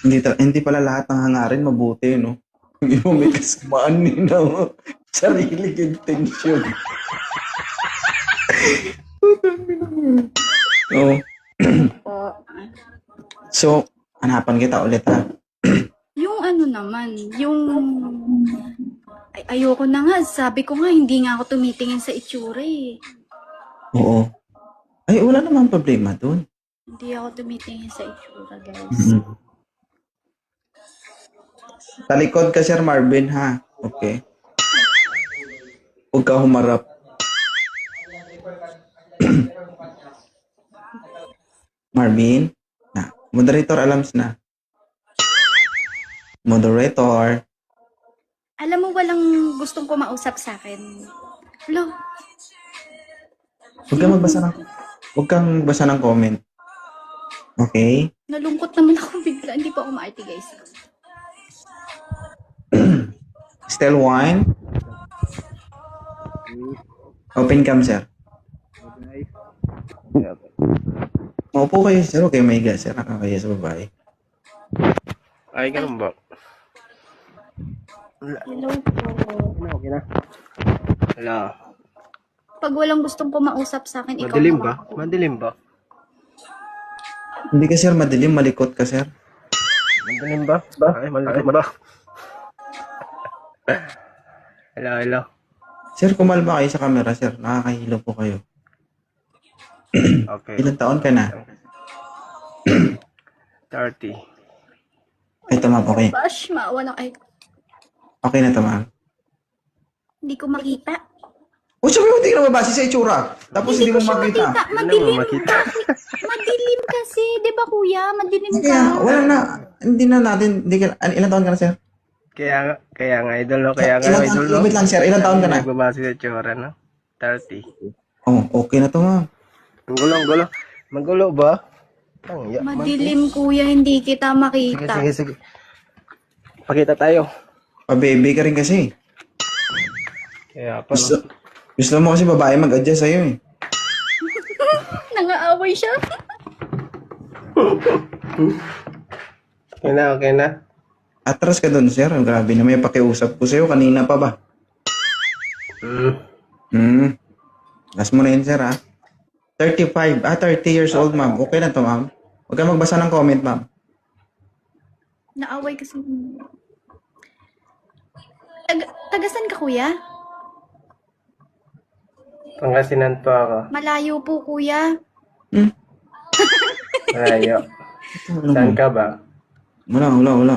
Hindi pala lahat ng hangarin mabuti, no? Hindi mo may kasamaan din ng sariling intensyon. Oo. Po. So, hanapan kita ulit, ha? Yung ano naman, yung... ayoko na nga. Sabi ko nga, hindi nga ako tumitingin sa itsura eh. Oo. Ay, wala namang problema dun. Hindi ako tumitingin sa itsura, guys. Mm-hmm. Talikod ka, Sir Marvin, ha? Okay. Huwag ka humarap. Marvin? Na. Moderator, alams na. Moderator. Alam mo, walang gustong kumausap sa akin. Hello? Huwag kang magbasa ng comment. Okay? Nalungkot naman ako bigla. Hindi pa ako maarte, guys. Still wine? Open cam, sir. Maupo kayo, sir. Okay, may gas, sir. Nakakaya sa babae. Ay, ganun ba? Hello po. Okay na. Hello. Pag walang gustong kumausap sa akin, ikaw Madilim na ba? ako. Madilim ba? Hindi ka, sir, madilim. Malikot ka, sir. Madilim ba? Ay, madilim ba? Hello, hello. Sir, kumalma kayo sa camera, sir. Nakakahilo po kayo. Okay. Ilang taon ka na? 30. Ito, ma'am. Okay. Bash, maawa na. Ay, Okay na to, ma'am. hindi ko makita. O, sabi mo, hindi ka na mabase sa itsura. Tapos hindi ko mo siya makita. Madilim. makita. Madilim kasi. Di ba, kuya? Madilim ka. Kaya, wala na. Hindi na natin. Ilang taon ka na, sir? Kaya nga, idol, no? Kaya nga, Ilang idol, taon, no? wait lang, sir. Ilang taon ka na? Nagbabase sa tsura, no? 30. Oh, okay na to, ma'am. Ang gulo, ang gulo. Magulo ba? Tangya. Madilim, kuya. Hindi kita Sige, makita. sige. Pakita tayo. Pa-baby ka rin kasi. Kaya pa, no? Gusto mo kasi babae mag-adjust sa'yo eh. Nangaaway siya. Okay na. Atras ka dun, sir. Grabe na may pakiusap ko sa'yo. Kanina pa ba? Last mo na yun, sir, ha? 30 years old, ma'am. Okay na to, ma'am. Huwag ka magbasa ng comment, ma'am. Naaway kasi. Tagasan ka, kuya? Pangasinan pa ako. Malayo po, kuya. Ayaw. Saan ka ba? Wala.